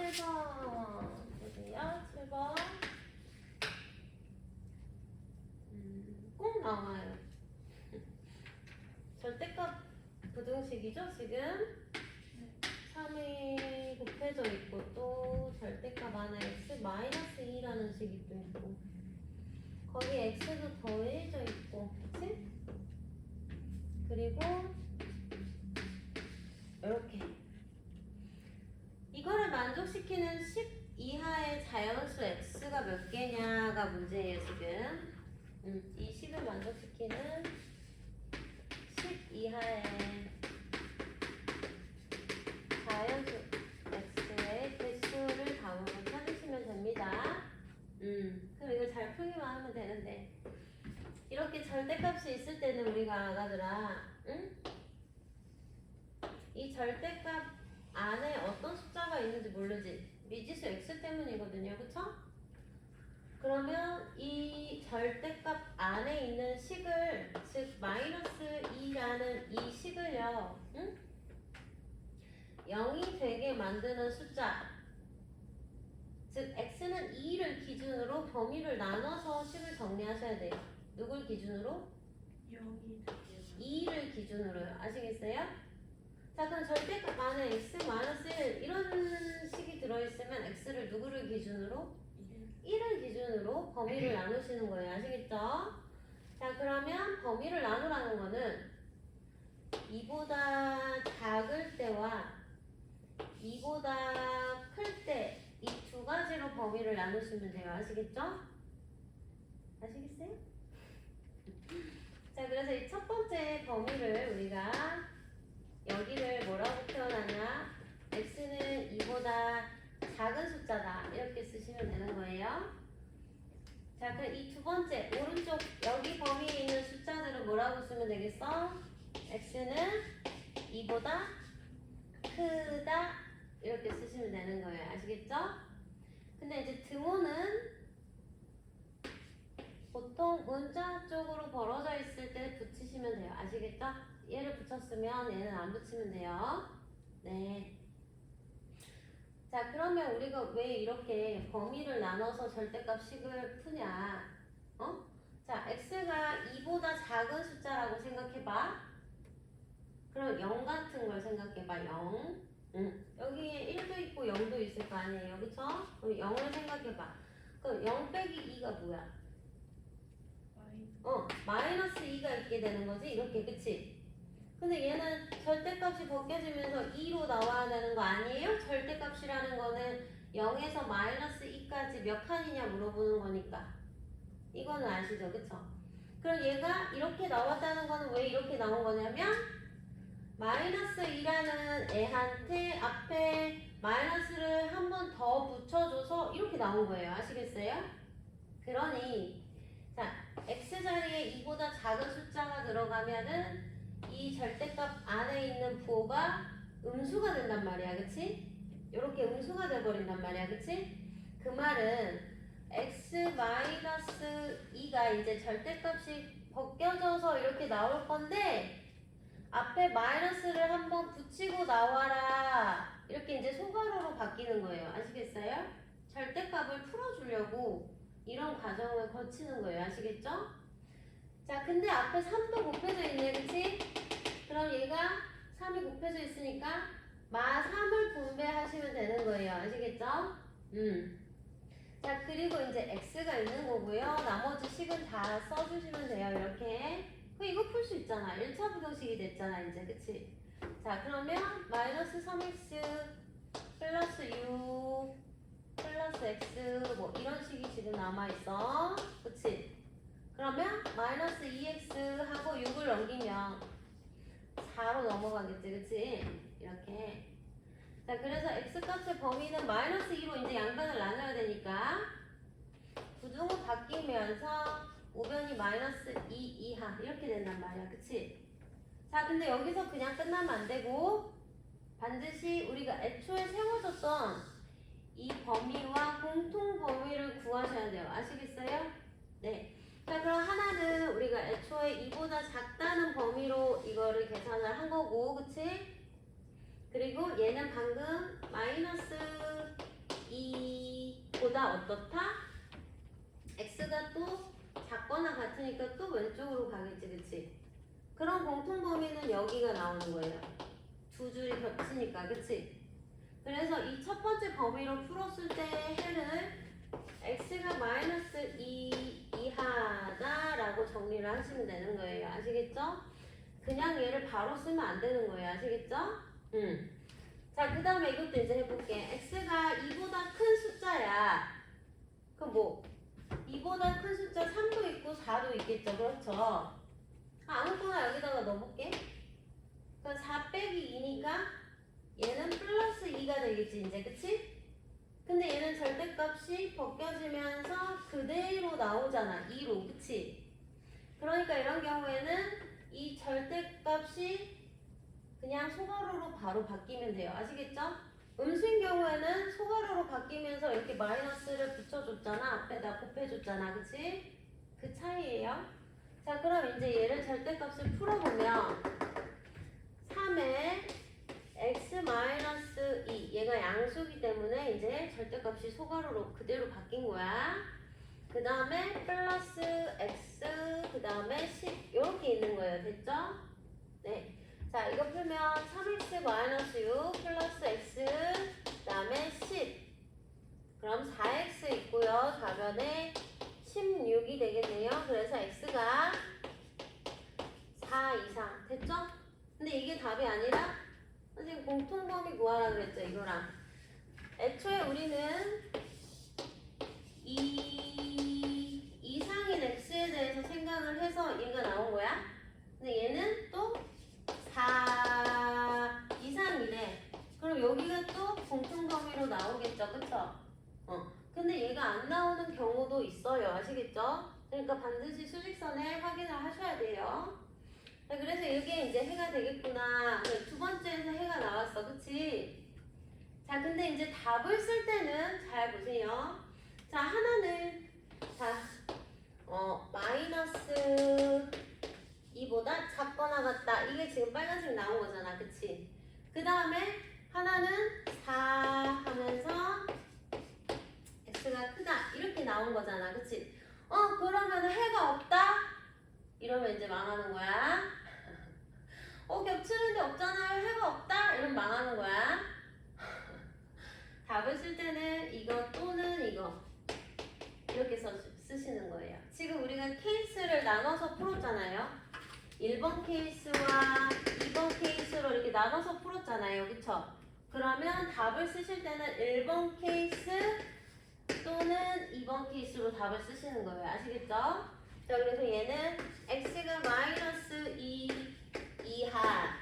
7번 보세요. 7번. 꼭 나와요. 절대값 부등식이죠, 지금? 3이 곱해져 있고 또 절대값 안에 x-2라는 식이 또 있고 거기 x도 더해져 있고 그치? 그리고 이렇게 이거를 만족시키는 10 이하의 자연수 x가 몇 개냐가 문제예요 지금. 이 식을 만족시키는 10 이하의 자연수 x의 개수를 답으로 찾으시면 됩니다. 그럼 이걸 잘 풀기만 하면 되는데 이렇게 절대값이 있을 때는 우리가 아가들아 이 절대값 안에 어떤 숫자가 있는지 모르지. 미지수 x 때문이거든요. 그쵸? 그러면 이 절대값 안에 있는 식을 즉 마이너스 2라는 이 식을요 0이 되게 만드는 숫자 즉 x는 2를 기준으로 범위를 나눠서 식을 정리하셔야 돼요. 누굴 기준으로? 2를 기준으로요. 아시겠어요? 자 그럼 절대값 안에 x-1 이런 식이 들어있으면 x를 누구를 기준으로? 1을 기준으로 범위를 나누시는 거예요. 아시겠죠? 자 그러면 범위를 나누라는 거는 2보다 작을 때와 2보다 클 때 이 두 가지로 범위를 나누시면 돼요. 아시겠죠? 아시겠어요? 자 그래서 이 첫 번째 범위를 우리가 여기를 뭐라고 표현하냐 x는 2보다 작은 숫자다 이렇게 쓰시면 되는 거예요. 자 그럼 이 두 번째 오른쪽 여기 범위에 있는 숫자들은 뭐라고 쓰면 되겠어? x는 2보다 크다 이렇게 쓰시면 되는 거예요. 아시겠죠? 근데 이제 등호는 보통 문자 쪽으로 벌어져 있을 때 붙이시면 돼요. 아시겠죠? 얘를 붙였으면 얘는 안 붙이면 돼요. 네. 자 그러면 우리가 왜 이렇게 범위를 나눠서 절대값식을 푸냐 자 x가 2보다 작은 숫자라고 생각해봐. 그럼 0 같은 걸 생각해봐. 0 여기에 1도 있고 0도 있을 거 아니에요. 그쵸? 그럼 0을 생각해봐. 그럼 0 빼기 2가 뭐야? 마이너스 2가 있게 되는 거지 이렇게. 그치? 근데 얘는 절대값이 벗겨지면서 2로 나와야 되는 거 아니에요? 절대값이라는 거는 0에서 마이너스 2까지 몇 칸이냐 물어보는 거니까 이거는 아시죠? 그쵸? 그럼 얘가 이렇게 나왔다는 거는 왜 이렇게 나온 거냐면 마이너스 2라는 애한테 앞에 마이너스를 한 번 더 붙여줘서 이렇게 나온 거예요. 아시겠어요? 그러니 자 x자리에 2보다 작은 숫자가 들어가면은 이 절대값 안에 있는 부호가 음수가 된단 말이야. 그치? 요렇게 음수가 돼버린단 말이야. 그치? 그 말은 x-2가 이제 절대값이 벗겨져서 이렇게 나올 건데 앞에 마이너스를 한번 붙이고 나와라 이렇게 이제 소괄호로 바뀌는 거예요. 아시겠어요? 절대값을 풀어주려고 이런 과정을 거치는 거예요. 아시겠죠? 자 근데 앞에 3도 곱해져 있네. 그치? 그럼 얘가 3이 곱해져 있으니까 마 3을 분배하시면 되는 거예요. 아시겠죠? 자 그리고 이제 x가 있는 거고요. 나머지 식은 다 써주시면 돼요. 이렇게 이거 풀 수 있잖아. 1차 부등식이 됐잖아 이제. 그치? 자 그러면 마이너스 3x 플러스 6 플러스 x 뭐 이런 식이 지금 남아있어. 그치? 그러면 마이너스 2x 하고 6을 넘기면 4로 넘어가겠지. 그치? 이렇게. 자 그래서 x값의 범위는 마이너스 2로 이제 양변을 나눠야 되니까 부등호 바뀌면서 우변이 마이너스 2 이하 이렇게 된단 말이야. 그치? 자 근데 여기서 그냥 끝나면 안 되고 반드시 우리가 애초에 세워줬던 이 범위와 공통 범위를 구하셔야 돼요. 아시겠어요? 네. 자 그럼 하나는 우리가 애초에 2보다 작다는 범위로 이거를 계산을 한 거고 그치? 그리고 얘는 방금 마이너스 2보다 어떻다? x가 또 작거나 같으니까 또 왼쪽으로 가겠지, 그치? 그럼 공통 범위는 여기가 나오는 거예요. 두 줄이 겹치니까, 그치? 그래서 이 첫 번째 범위로 풀었을 때 해를 x가 마이너스 2 이하다라고 정리를 하시면 되는 거예요. 아시겠죠? 그냥 얘를 바로 쓰면 안 되는 거예요. 아시겠죠? 자, 그 다음에 이것도 이제 해볼게. x가 2보다 큰 숫자야. 그럼 뭐 2보다 큰 숫자 3도 있고 4도 있겠죠. 그렇죠? 아무거나 여기다가 넣어볼게. 그럼 4 빼기 2니까 얘는 플러스 2가 되겠지 이제. 그치? 근데 얘는 절대값이 벗겨지면서 그대로 나오잖아. 2로. 그치? 그러니까 이런 경우에는 이 절대값이 그냥 소가로로 바로 바뀌면 돼요. 아시겠죠? 음수인 경우에는 소가로로 바뀌면서 이렇게 마이너스를 붙여줬잖아. 앞에다 곱해줬잖아. 그치? 그 차이예요. 자, 그럼 이제 얘를 절대값을 풀어보면 3에 x-2 얘가 양수기 때문에 이제 절대값이 소가로로 그대로 바뀐 거야. 그 다음에 플러스 x 그 다음에 10 이렇게 있는 거예요. 됐죠? 네. 자, 이거 풀면 3x-6 플러스 x 그 다음에 10 그럼 4x 있고요. 좌변에 16이 되겠네요. 그래서 x가 4 이상 됐죠? 근데 이게 답이 아니라 선생님 공통범위 구하라 그랬죠. 이거랑 애초에 우리는 이 이상인 x에 대해서 생각을 해서 얘가 나온 거야. 근데 얘는 또 4 이상이래. 그럼 여기가 또 공통범위로 나오겠죠. 그쵸? 근데 얘가 안 나오는 경우도 있어요. 아시겠죠? 그러니까 반드시 수직선에 확인을 하셔야 돼요. 자, 그래서 이게 이제 해가 되겠구나. 두 번째에서 해가 나왔어. 그치? 자, 근데 이제 답을 쓸 때는 잘 보세요. 자, 하나는 자, 마이너스 2보다 작거나 같다. 이게 지금 빨간색 나온 거잖아. 그치? 그 다음에 하나는 4 하면서 x가 크다. 이렇게 나온 거잖아. 그치? 그러면 해가 없다? 이러면 이제 망하는 거야. 겹치는데 없잖아요. 해가 없다? 이러면 망하는 거야. 답을 쓸 때는 이거 또는 이거 이렇게 쓰시는 거예요. 지금 우리가 케이스를 나눠서 풀었잖아요. 1번 케이스와 2번 케이스로 이렇게 나눠서 풀었잖아요. 그쵸? 그러면 답을 쓰실 때는 1번 케이스 또는 2번 케이스로 답을 쓰시는 거예요. 아시겠죠? 자, 그래서 얘는 x가 마이너스 2 이하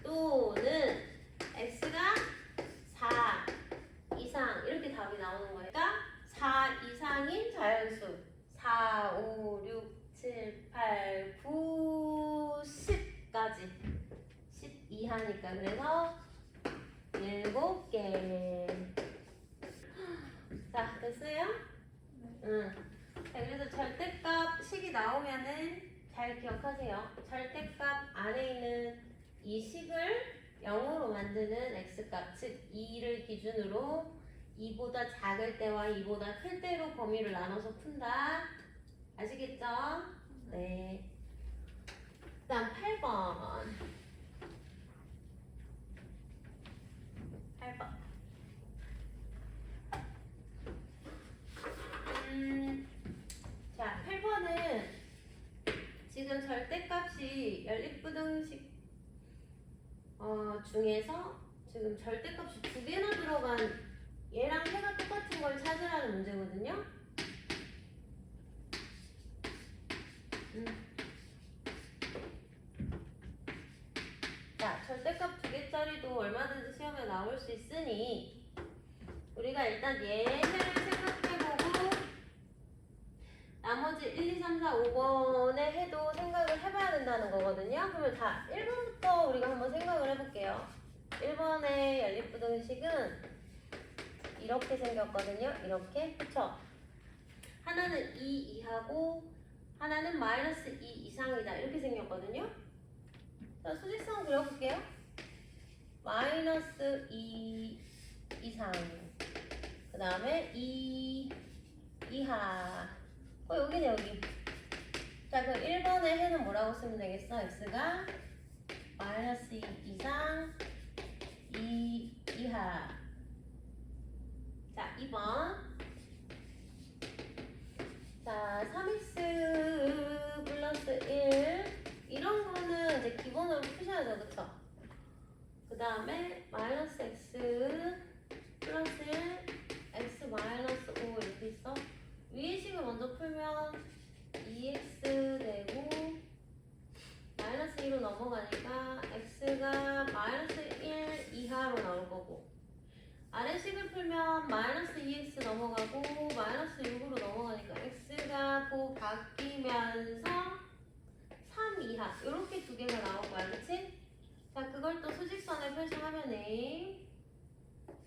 또는 x가 4 이상 이렇게 답이 나오는 거예요. 그러니까 4 이상인 자연수 4, 5, 6, 7, 8, 9, 10까지 10 이하니까 그래서 7개. 자, 됐어요? 응. 자, 그래서 절대값 식이 나오면은 잘 기억하세요. 절대값 안에 있는 이 식을 0으로 만드는 x값, 즉 2를 기준으로 2보다 작을 때와 2보다 클 때로 범위를 나눠서 푼다. 아시겠죠? 네. 그 다음 8번. 8번. 자, 8번은 지금 절대값이 연립부등식 중에서 지금 절대값이 두 개나 들어간 얘랑 해가 똑같은 걸 찾으라는 문제거든요. 자, 절대값 두 개짜리도 얼마든지 시험에 나올 수 있으니 우리가 일단 얘를 생각해보고 나머지 1, 2, 3, 4, 5번에 해도 생각을 해봐야 된다는 거거든요. 그러면 자, 1번부터 우리가 한번 생각을 해볼게요. 1번의 연립부등식은 이렇게 생겼거든요. 이렇게. 그쵸? 하나는 2 이하고 하나는 마이너스 2 이상이다. 이렇게 생겼거든요. 자, 수직선 그려볼게요. 마이너스 2 이상. 그 다음에 2 이하. 여기네 여기. 자 그럼 1번의 해는 뭐라고 쓰면 되겠어? x가 마이너스 2 이상 2 이하. 자 2번. 자 3x 플러스 1 이런 거는 이제 기본으로 푸셔야죠. 그쵸? 그 다음에 마이너스 x 플러스 1 x 마이너스 5 이렇게 있어. 위의 식을 먼저 풀면 2x 되고 마이너스 2로 넘어가니까 x가 마이너스 1 이하로 나올 거고, 아래 식을 풀면 마이너스 2x 넘어가고 마이너스 6으로 넘어가니까 x가 곧 바뀌면서 3 이하 이렇게 두 개가 나올 거야. 그치? 자 그걸 또 수직선에 표시하면은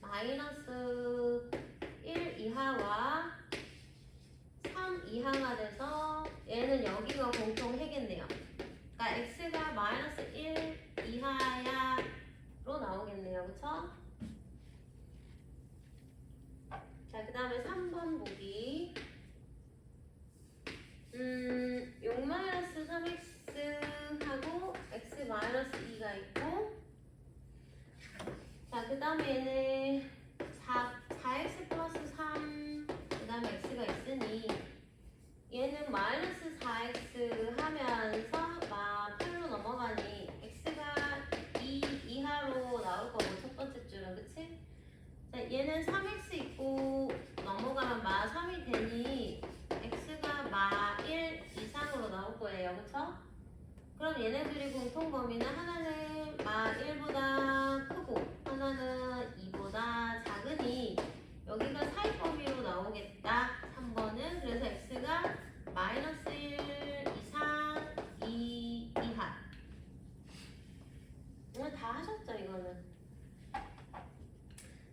마이너스 1 이하와 3 이하가 돼서 얘는 여기가 공통해겠네요. 그러니까 x가 마이너스 1 이하야로 나오겠네요. 그쵸? 자 그 다음에 3번 보기. 6 마이너스 3x 하고 x 마이너스 2가 있고, 자 그 다음에 얘는 4x 플러스 3 그 다음에 x가 있으니 얘는 마이너스 4x 하면서 8로 넘어가니 x가 2 이하로 나올 거고 첫 번째 줄은. 그치? 자 얘는 3x 있고 넘어가면 3이 되니 x가 1 이상으로 나올 거예요. 그쵸? 그럼 얘네들이 공통 범위는 하나는 1보다 크고 하나는 2보다 작으니 여기가 사이 범위로 나오겠다. 3번은. 그래서 x가 마이너스 1 이상 2 이하. 오늘 다 하셨죠 이거는.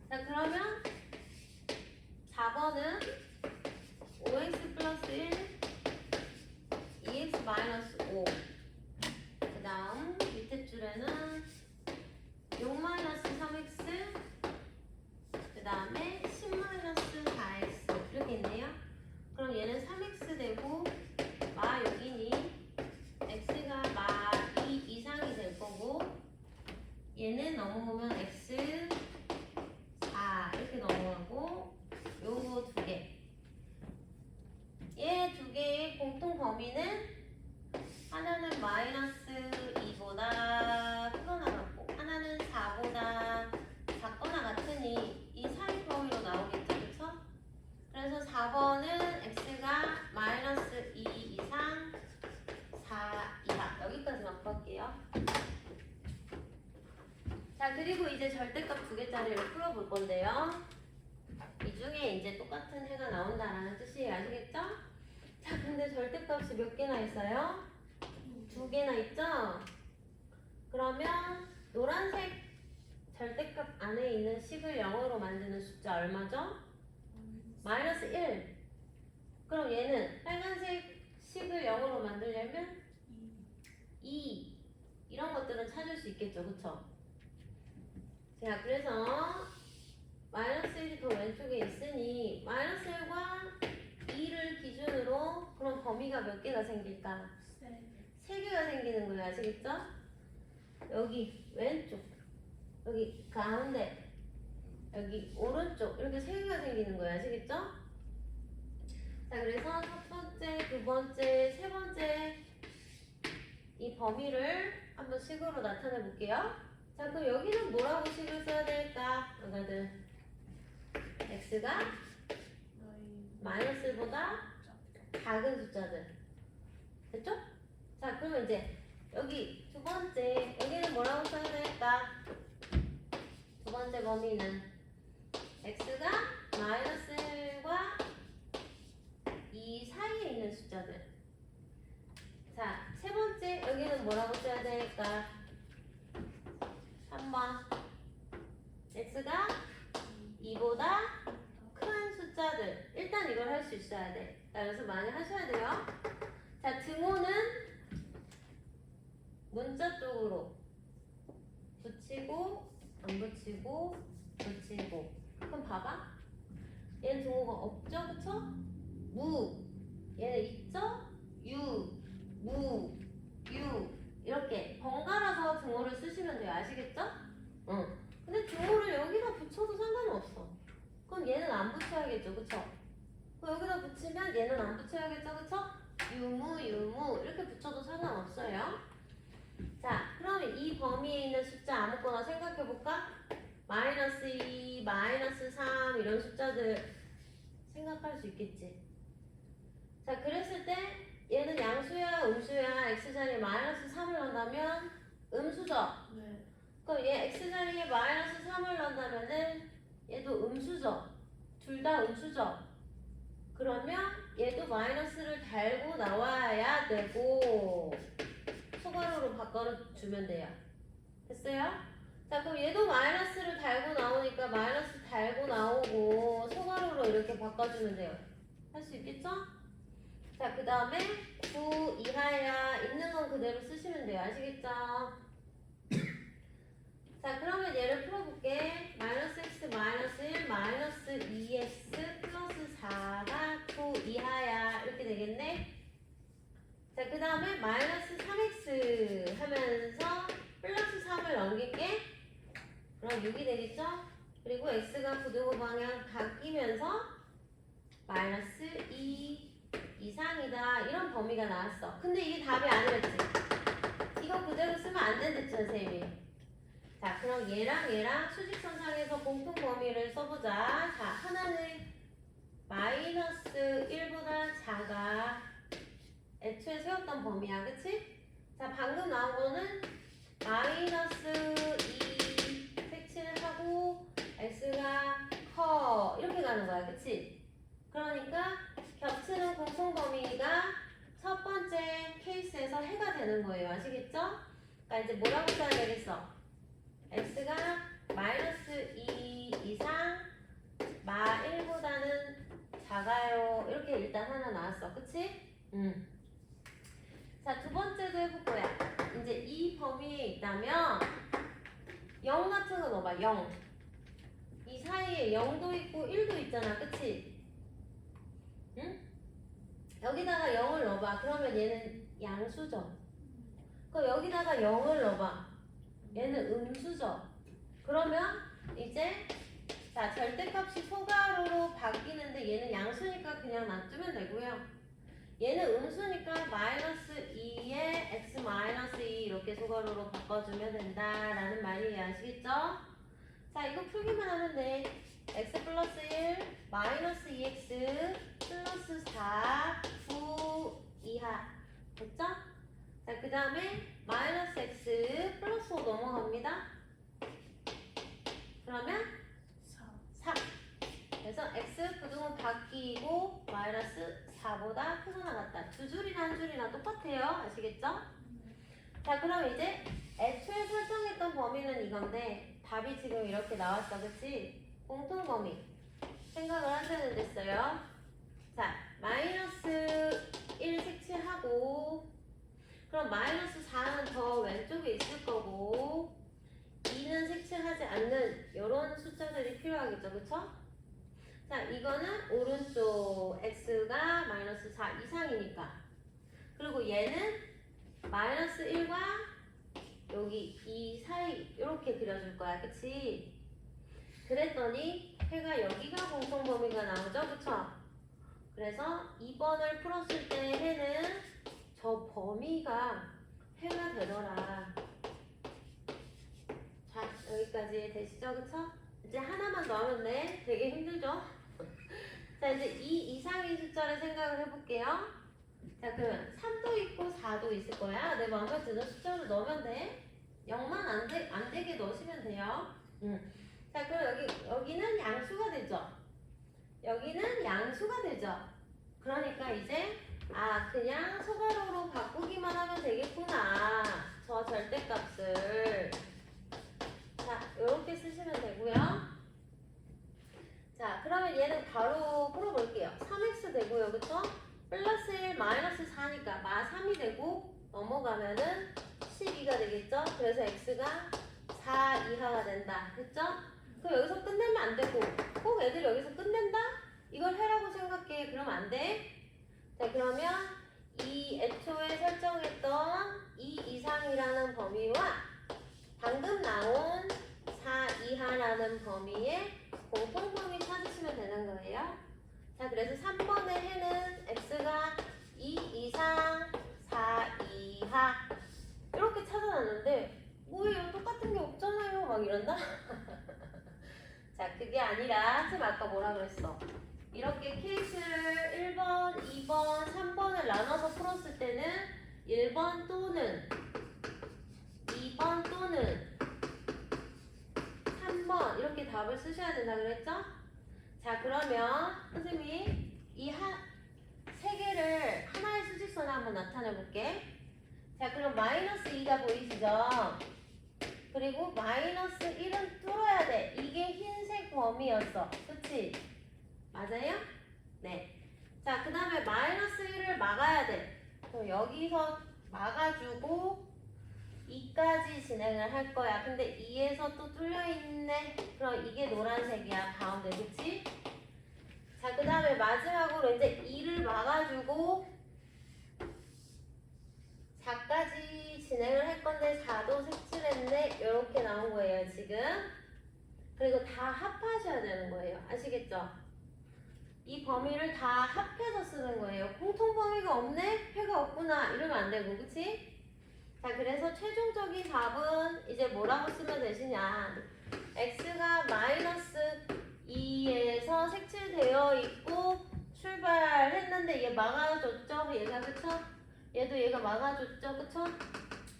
자 그러면 4번은 5x 플러스 1 2x 마이너스 5. 그 다음 밑에 줄에는 6 마이너스 3x 그 다음에 10 마이너스 4x 이렇게 있네요. 그럼 얘는 3x 되고 여기니 x가 2 이상이 될 거고, 얘는 넘어오면 x 4 이렇게 넘어가고, 요거 두 개. 얘 두 개의 공통 범위는 하나는 마이너스 2보다 크거나 같고 하나는 4보다 작거나 같으니 이 사이 범위로 나오겠죠. 그쵸? 그래서 4번은 x가 마이너스 2 이상 4 이하. 여기까지만 풀어볼게요. 자 그리고 이제 절대값 두 개짜리를 풀어볼 건데요. 이 중에 이제 똑같은 해가 나온다라는 뜻이에요. 아시겠죠? 자 근데 절대값이 몇 개나 있어요? 두 개나 있죠? 그러면 노란색 절대값 안에 있는 식을 0으로 만드는 숫자 얼마죠? 마이너스 1. 그럼 얘는 빨간색 식을 0으로 만들려면 2. 이런 것들은 찾을 수 있겠죠. 그쵸? 자 그래서 마이너스 1이 더 왼쪽에 있으니 마이너스 1과 2를 기준으로 그럼 범위가 몇 개가 생길까? 3개가 생기는 거예요. 아시겠죠? 여기 왼쪽, 여기 가운데, 여기 오른쪽 이렇게 3개가 생기는 거예요. 아시겠죠? 자 그래서 첫 번째, 두 번째, 세 번째 이 범위를 한번 식으로 나타내 볼게요. 자 그럼 여기는 뭐라고 식을 써야 될까? 여자들 x가 마이너스보다 작은 숫자들. 됐죠? 자 그러면 이제 여기 두 번째 여기는 뭐라고 써야 될까? 두 번째 범위는 x가 마이너스 1과 2 사이에 있는 숫자들. 자 세 번째 여기는 뭐라고 써야 될까? 3번 x가 2보다 큰 숫자들. 일단 이걸 할 수 있어야 돼. 자 그래서 많이 하셔야 돼요. 자 등호는 문자 쪽으로 붙이고 안 붙이고 붙이고. 그럼 봐봐. 얘는 등호가 없죠, 그쵸? 무. 얘는 있죠? 유, 무, 유. 이렇게 번갈아서 등호를 쓰시면 돼요. 아시겠죠? 응. 근데 등호를 여기다 붙여도 상관은 없어. 그럼 얘는 안 붙여야겠죠, 그쵸? 그럼 여기다 붙이면 얘는 안 붙여야겠죠, 그쵸? 유무, 유무 이렇게 붙여도 상관없어요. 자, 그러면 이 범위에 있는 숫자 아무거나 생각해볼까? 마이너스 2, 마이너스 3 이런 숫자들 생각할 수 있겠지. 자, 그랬을 때 얘는 양수야, 음수야, x자리에 마이너스 3을 넣는다면 음수죠? 네. 그럼 얘 x자리에 마이너스 3을 넣는다면은 얘도 음수죠? 둘 다 음수죠? 그러면 얘도 마이너스를 달고 나와야 되고 소괄호로 바꿔주면 돼요. 됐어요? 자, 그럼 얘도 마이너스를 달고 나오니까 마이너스 달고 나오고 소괄호로 이렇게 바꿔주면 돼요. 할 수 있겠죠? 자, 그 다음에 9 이하야 있는 건 그대로 쓰시면 돼요. 아시겠죠? 자, 그러면 얘를 풀어볼게. 마이너스 x 마이너스 1 마이너스 2x 플러스 4가 9 이하야 이렇게 되겠네. 자, 그 다음에 마이너스 3x 하면서 플러스 3을 넘길게. 그럼 6이 되겠죠? 그리고 x가 부등호 방향 바뀌면서 마이너스 2 이상이다 이런 범위가 나왔어. 근데 이게 답이 아니랬지. 이거 그대로 쓰면 안 된댔지 선생님이. 자, 그럼 얘랑 수직선상에서 공통 범위를 써보자. 자, 하나는 마이너스 1보다 작아. 애초에 세웠던 범위야, 그치? 자, 방금 나온 거는 마이너스 2 색칠을 하고 x가 커 이렇게 가는 거야, 그치? 그러니까 겹치는 공통 범위가 첫 번째 케이스에서 해가 되는 거예요. 아시겠죠? 그러니까 이제 뭐라고 써야 되겠어? x가 마이너스 2 이상 마 1보다는 작아요. 이렇게 일단 하나 나왔어. 그치? 자, 두 번째도 해볼 거야. 이제 이 범위에 있다면 0 같은 거 넣어봐. 0. 이 사이에 0도 있고 1도 있잖아. 그치? 응? 여기다가 0을 넣어봐. 그러면 얘는 양수죠. 그럼 여기다가 0을 넣어봐. 얘는 음수죠. 그러면 이제 자, 절대값이 소괄호로 바뀌는데 얘는 양수니까 그냥 놔두면 되고요. 얘는 음수니까 마이너스 2에 x 마이너스 2 이렇게 소괄호로 바꿔주면 된다라는 말이에요. 아시겠죠? 자, 이거 풀기만 하면 돼. x 플러스 1 마이너스 2x 플러스 4 9 이하 됐죠? 자, 그 다음에 마이너스 x 플러스 5 넘어갑니다. 그러면 3. 그래서 x 부등호 바뀌고 마이너스 4보다 크거나 같다. 두 줄이나 한 줄이나 똑같아요. 아시겠죠? 자, 그럼 이제 애초에 설정했던 범위는 이건데 답이 지금 이렇게 나왔어. 그치? 공통 범위 생각을 하셔야 됐어요. 자, 마이너스 1 색칠하고 그럼 마이너스 4는 더 왼쪽에 있을 거고 2는 색칠하지 않는 이런 숫자들이 필요하겠죠. 그쵸? 자, 이거는 오른쪽 x가 마이너스 4 이상이니까. 그리고 얘는 마이너스 1과 여기 이 사이 이렇게 그려줄 거야. 그치? 그랬더니 해가 여기가 공통 범위가 나오죠. 그쵸? 그래서 2번을 풀었을 때 해는 저 범위가 해가 되더라. 자, 여기까지 되시죠? 그쵸? 이제 하나만 더 하면 돼. 되게 힘들죠? 자, 이제 이 이상의 숫자를 생각을 해볼게요. 자, 그러면 3도 있고 4도 있을 거야. 내 마음에 드는 숫자를 넣으면 돼. 0만 안 되게 넣으시면 돼요. 자, 그럼 여기는 양수가 되죠. 여기는 양수가 되죠. 그러니까 이제 그냥 소괄호로 바꾸기만 하면 되겠구나. 저 절대값을. 자, 이렇게 쓰시면 되고요. 자, 그러면 얘는 바로 풀어볼게요. 3x 되고요. 그쵸? 플러스 1 마이너스 4니까 마 3이 되고 넘어가면은 12가 되겠죠? 그래서 x가 4 이하가 된다. 됐죠? 그럼 여기서 끝내면 안 되고 꼭 애들 여기서 끝낸다? 이걸 해라고 생각해. 그럼 안 돼. 자, 그러면 이 애초에 설정했던 2 이상이라는 범위와 방금 나온 4 이하라는 범위의 공통범위 찾으시면 되는 거예요. 자, 그래서 3번의 해는 x가 2 이상 4 이하 이렇게 찾아놨는데 뭐예요? 똑같은 게 없잖아요. 막 이런다? 자, 그게 아니라 쌤 아까 뭐라 그랬어? 이렇게 케이스를 1번, 2번, 3번을 나눠서 풀었을 때는 1번 또는 2번 또는 3번 이렇게 답을 쓰셔야 된다 그랬죠? 자, 그러면 선생님이 이 세 개를 하나의 수직선에 한번 나타내 볼게. 자, 그럼 마이너스 2가 보이시죠? 그리고 마이너스 1은 뚫어야 돼. 이게 흰색 범위였어. 그치? 맞아요? 네. 자, 그 다음에 마이너스 1을 막아야 돼. 그럼 여기서 막아주고 2까지 진행을 할 거야. 근데 2에서 또 뚫려있네. 그럼 이게 노란색이야. 가운데. 그치? 자, 그 다음에 마지막으로 이제 2를 막아주고 4까지 진행을 할 건데 4도 색칠했네. 이렇게 나온 거예요, 지금. 그리고 다 합하셔야 되는 거예요. 아시겠죠? 이 범위를 다 합해서 쓰는 거예요. 공통 범위가 없네? 해가 없구나. 이러면 안 되고, 그치? 자, 그래서 최종적인 답은 이제 뭐라고 쓰면 되시냐. x가 마이너스 2에서 색칠되어 있고 출발했는데 얘 막아줬죠? 얘가 그쵸? 얘도 얘가 막아줬죠? 그쵸?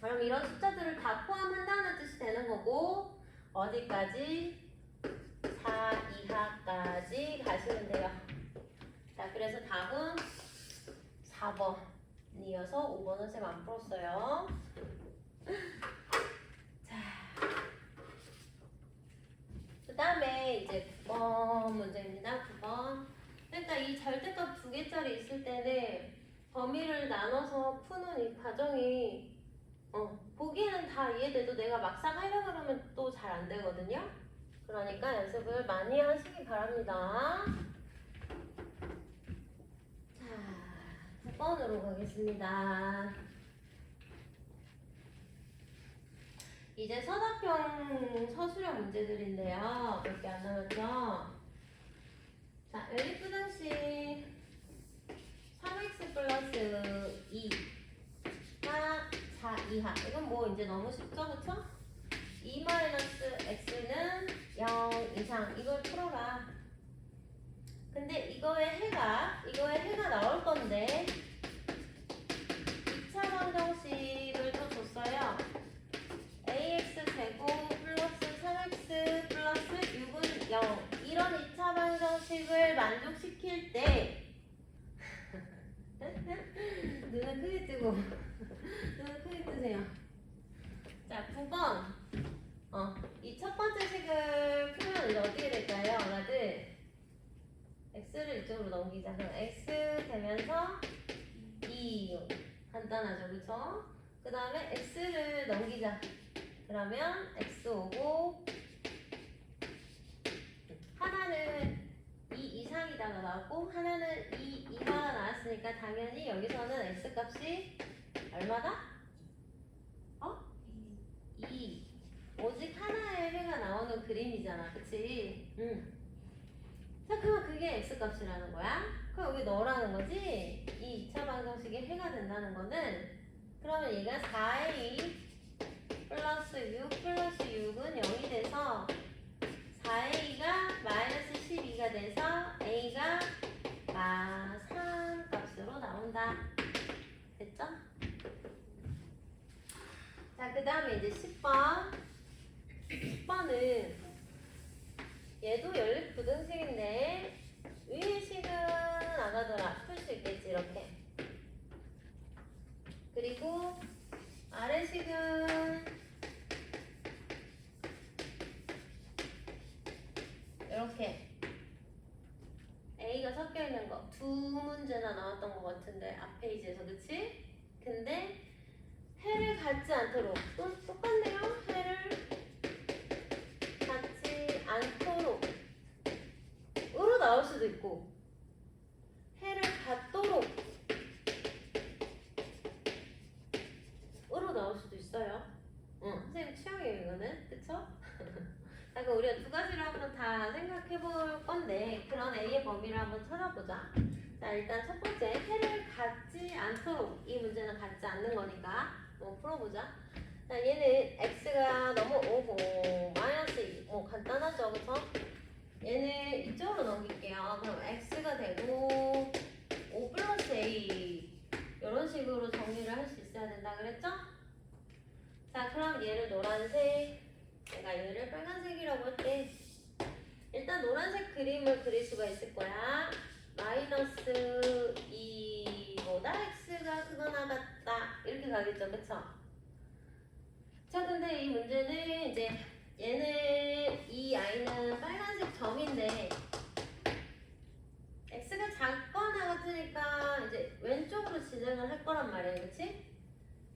그럼 이런 숫자들을 다 포함한다는 뜻이 되는 거고 어디까지? 4 이하까지 가시면 돼요. 자, 그래서 답은 4번이어서 5번은 쌤 안 풀었어요. 자, 그 다음에 이제 9번 문제입니다. 9번. 그러니까 이 절대값 두 개짜리 있을 때는 범위를 나눠서 푸는 이 과정이 보기에는 다 이해돼도 내가 막상 하려고 그러면 또 잘 안 되거든요. 그러니까 연습을 많이 하시기 바랍니다. 자, 9번으로 가겠습니다. 이제 서답형 서술형 문제들인데요. 몇 개 안 남았죠? 자, 연립부등식 3x 플러스 2가 4 이하. 이건 뭐 이제 너무 쉽죠? 그쵸? 2 마이너스 x는 0 이상. 이걸 풀어라. 근데 이거의 해가 나올 건데 2차 방정식을 또 줬어요. ax 제곱 플러스 3x 플러스 6은 0. 이런 2차 방정식을 만족시킬 때 눈을 크게 뜨고 눈을 크게 뜨세요. 자, 9번. 이 첫 번째 식을 풀면 이제 어떻게 될까요? 아가들 x를 이쪽으로 넘기자. 그럼 x 되면서 2 간단하죠, 그쵸? 그 다음에 x를 넘기자. 그러면 x 오고 하나는 2 이상이다가 나왔고 하나는 2 이하가 나왔으니까 당연히 여기서는 x 값이 얼마다? 2. 오직 하나의 해가 나오는 그림이잖아, 그치? 자, 그럼 그게 x 값이라는 거야. 그럼 여기 넣으라는 거지? 이 2차 방정식의 해가 된다는 거는 그러면 얘가 4a 플러스 6 플러스 6은 0이 돼서 4a가 마이너스 12가 돼서 a가 3 값으로 나온다. 됐죠? 자, 그 다음에 이제 10번. 10번은 얘도 연립부등식인데 위의 식은 안 하더라. 풀 수 있겠지, 이렇게. 그리고 아래 식은 이렇게 A가 섞여 있는 거 두 문제나 나왔던 것 같은데 앞 페이지에서, 그치? 근데 해를 갖지 않도록 똑같네요. 해를 갖지 않도록 으로 나올 수도 있고 그쵸? 자, 그럼 우리가 두 가지를 한번 다 생각해 볼 건데 그런 A의 범위를 한번 찾아보자. 자, 일단 첫 번째 해를 갖지 않도록, 이 문제는 갖지 않는 거니까 풀어보자. 자, 얘는 x가 너무 5고 마이너스 2, 간단하죠, 그쵸? 얘는 이쪽으로 넘길게요. 그럼 x가 되고 5 플러스 a 이런 식으로 정리를 할 수 있어야 된다 그랬죠? 자, 그럼 얘를 노란색, 내가 얘를 빨간색이라고 할게. 일단 노란색 그림을 그릴 수가 있을 거야. 마이너스 2보다 x가 크거나 같다 이렇게 가겠죠, 그쵸? 자, 근데 이 문제는 이제 얘는 이 아이는 빨간색 점인데 x가 작거나 같으니까 이제 왼쪽으로 진행을 할 거란 말이에요, 그치?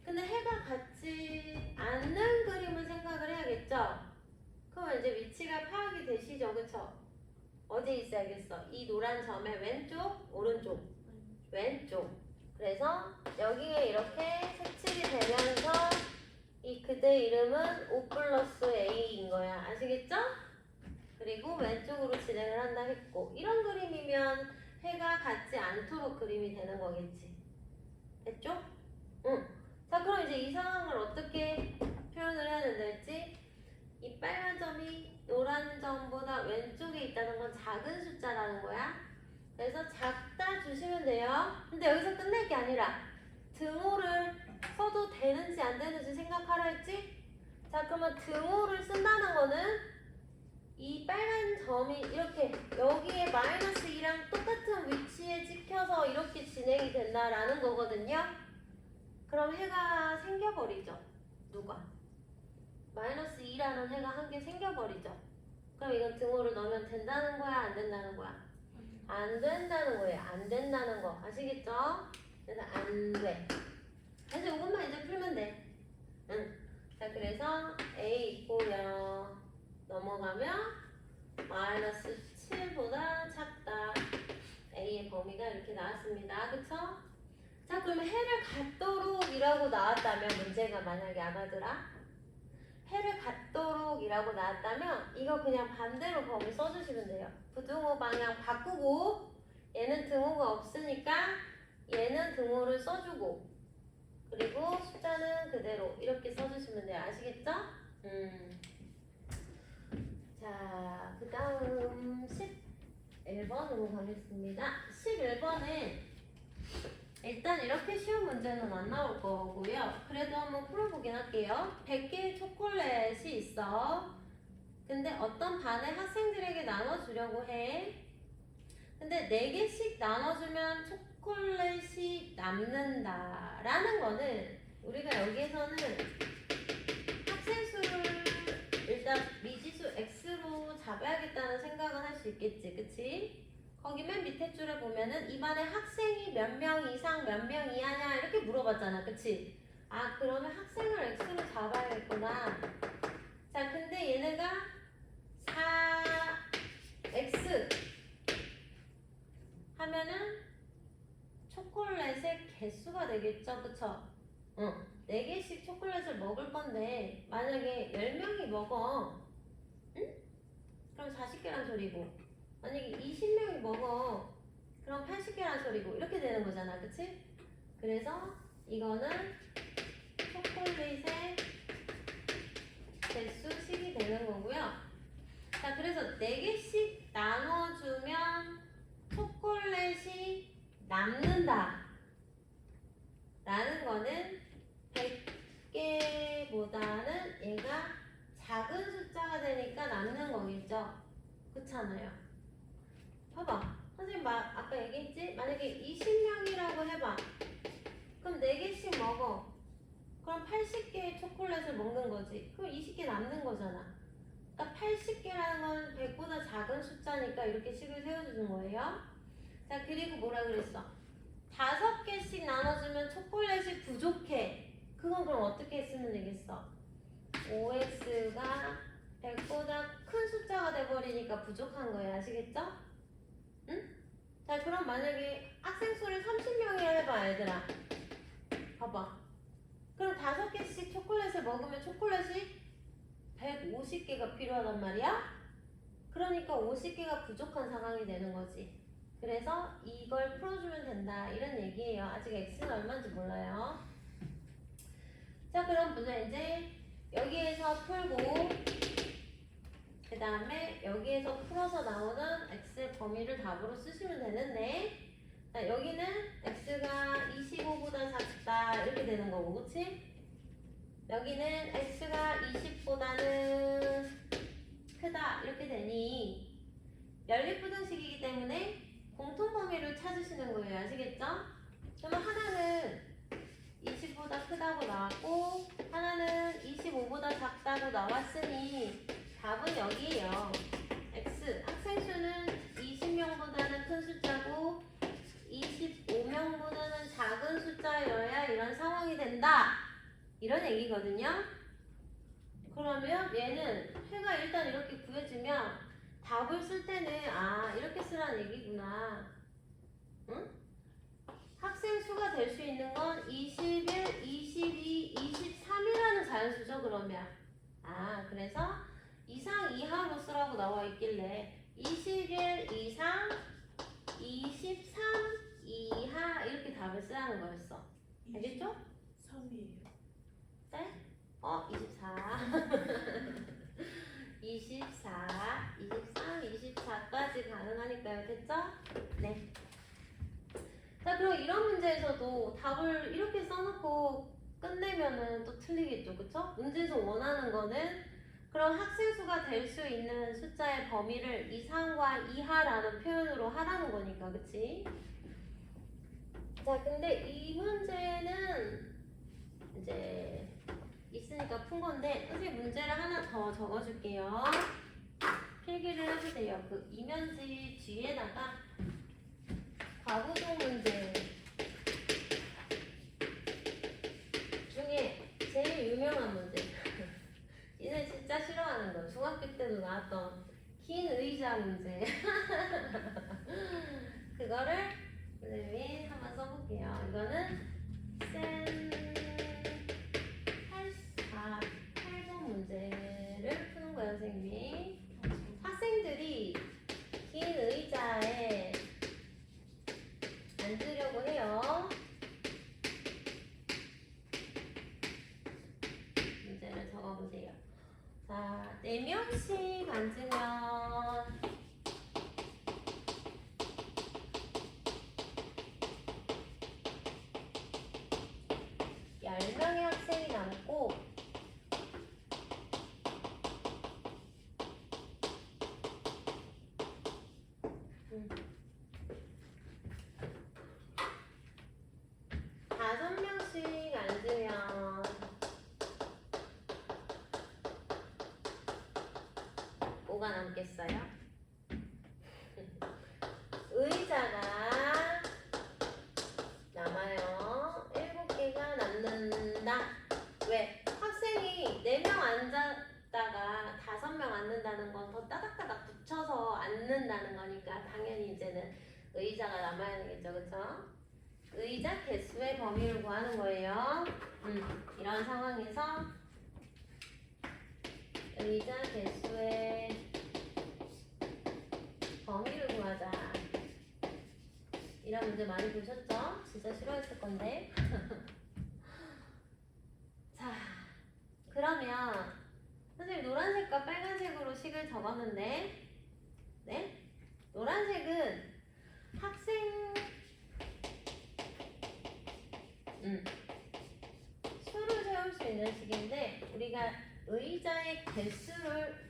근데 해가 같지 않는 그림을 생각을 해야겠죠? 그럼 이제 위치가 파악이 되시죠, 그쵸? 어디에 있어야겠어? 이 노란 점의 왼쪽, 오른쪽, 왼쪽. 그래서 여기에 이렇게 색칠이 되면서 이 그대 이름은 5 플러스 a인 거야. 아시겠죠? 그리고 왼쪽으로 진행을 한다 했고, 이런 그림이면 해가 같지 않도록 그림이 되는 거겠지. 됐죠? 응. 자, 그럼 이제 이 상황을 어떻게 표현을 해야 된다 했지? 이 빨간 점이 노란 점보다 왼쪽에 있다는 건 작은 숫자라는 거야. 그래서 작다 주시면 돼요. 근데 여기서 끝낼 게 아니라 등호를 써도 되는지 안 되는지 생각하라 했지? 자, 그러면 등호를 쓴다는 거는 이 빨간 점이 이렇게 여기에 마이너스 2랑 똑같은 위치에 찍혀서 이렇게 진행이 된다라는 거거든요. 그럼 해가 생겨버리죠. 누가? 마이너스 2라는 해가 한 개 생겨버리죠. 그럼 이건 등호를 넣으면 된다는 거야, 안 된다는 거야? 안 된다는 거예요. 안 된다는 거. 아시겠죠? 그래서 안 돼. 그래서 이것만 이제 풀면 돼. 응. 자, 그래서 A 있고요. 넘어가면 마이너스 7보다 작다. A의 범위가 이렇게 나왔습니다. 그쵸? 자, 그러면 해를 갖도록 이라고 나왔다면 문제가 만약에 아가들아 해를 갖도록 이라고 나왔다면 이거 그냥 반대로 범위 써주시면 돼요. 부등호 방향 바꾸고 얘는 등호가 없으니까 얘는 등호를 써주고 그리고 숫자는 그대로 이렇게 써주시면 돼요. 아시겠죠? 자, 그 다음 11번으로 가겠습니다. 11번은 일단 이렇게 쉬운 문제는 안 나올 거고요. 그래도 한번 풀어보긴 할게요. 100개의 초콜릿이 있어. 근데 어떤 반의 학생들에게 나눠주려고 해. 근데 4개씩 나눠주면 초콜릿이 남는다 라는 거는 우리가 여기에서는 학생 수를 일단 미지수 x로 잡아야겠다는 생각은 할 수 있겠지, 그치? 거기 맨 밑에 줄에 보면은 이 반에 학생이 몇 명 이상 몇 명 이하냐 이렇게 물어봤잖아, 그치? 아, 그러면 학생을 x로 잡아야겠구나. 자, 근데 얘네가 4x 하면은 초콜릿의 개수가 되겠죠, 그쵸? 응. 4개씩 초콜릿을 먹을 건데 만약에 10명이 먹어, 응? 그럼 40개란 소리고 만약에 20명이 먹어 그럼 80개란 소리고 이렇게 되는 거잖아, 그치? 그래서 이거는 초콜릿의 개수식이 되는 거고요. 자, 그래서 4개씩 나눠주면 초콜릿이 남는다 라는 거는 100개보다는 얘가 작은 숫자가 되니까 남는 거겠죠. 그렇잖아요. 봐봐, 선생님 아까 얘기했지? 만약에 20명이라고 해봐. 그럼 4개씩 먹어. 그럼 80개의 초콜릿을 먹는 거지. 그럼 20개 남는 거잖아. 그러니까 80개라는 건 100보다 작은 숫자니까 이렇게 식을 세워주는 거예요. 자, 그리고 뭐라 그랬어? 5개씩 나눠주면 초콜릿이 부족해. 그건 그럼 어떻게 쓰면 되겠어? 5x가 100보다 큰 숫자가 돼버리니까 부족한 거예요. 아시겠죠? 응? 자, 그럼 만약에 학생 수를 30명이라 해봐, 얘들아. 봐봐. 그럼 5개씩 초콜릿을 먹으면 초콜릿이 50개가 필요하단 말이야. 그러니까 50개가 부족한 상황이 되는 거지. 그래서 이걸 풀어주면 된다 이런 얘기예요. 아직 x는 얼마인지 몰라요. 자, 그럼 이제 여기에서 풀고 그 다음에 여기에서 풀어서 나오는 x의 범위를 답으로 쓰시면 되는데, 자, 여기는 x가 25보다 작다 이렇게 되는 거고, 그치? 여기는 x가 20보다는 크다 이렇게 되니 연립부등식이기 때문에 공통범위를 찾으시는 거예요. 아시겠죠? 그러면 하나는 20보다 크다고 나왔고 하나는 25보다 작다고 나왔으니 답은 여기에요. x 학생 수는 20명보다는 큰 숫자고 25명보다는 작은 숫자여야 이런 상황이 된다 이런 얘기거든요. 그러면 얘는 해가 일단 이렇게 구해지면 답을 쓸 때는 아 이렇게 쓰라는 얘기구나. 응? 학생 수가 될 수 있는 건 21, 22, 23이라는 자연수죠. 그러면 아 그래서 이상 이하로 쓰라고 나와 있길래 21 이상 23 이하 이렇게 답을 쓰라는 거였어. 알겠죠? 3이에요. 네? 24 24 23 24까지 가능하니까요. 됐죠? 네. 자, 그럼 이런 문제에서도 답을 이렇게 써놓고 끝내면은 또 틀리겠죠. 그쵸? 문제에서 원하는 거는 그럼 학생 수가 될 수 있는 숫자의 범위를 이상과 이하라는 표현으로 하라는 거니까. 그치? 자, 근데 이 문제는 이제 있으니까 푼 건데 선생님 문제를 하나 더 적어줄게요. 필기를 해주세요. 그 이면지 뒤에다가 과부동 문제 중에 제일 유명한 문제 얘는 진짜 싫어하는 거 중학교 때도 나왔던 긴 의자 문제 그거를 선생님이 한번 써볼게요. 이거는 센 8번 문제를 푸는 거예요. 선생님이 학생들이 긴 의자에 앉으려고 해요. 문제를 적어보세요. 자, 4명씩 앉으면 10명의 학생이 남고 다섯 명씩 앉으면 뭐가 남겠어요? 의자가 남아요. 7개가 남는다. 왜? 학생이 4명 앉았다가 5명 앉는다는 건 더 따닥따닥 붙여서 앉는다는 거니까 당연히 이제는 의자가 남아야 되겠죠. 그쵸? 의자 개수의 범위를 구하는 거예요. 이런 상황에서 의자 개수의 범위를 구하자. 이런 문제 많이 보셨죠? 진짜 싫어했을 건데. 자, 그러면 선생님 노란색과 빨간색으로 식을 적었는데, 네? 노란색은 학생 수를 세울 수 있는 식인데 우리가 의자의 개수를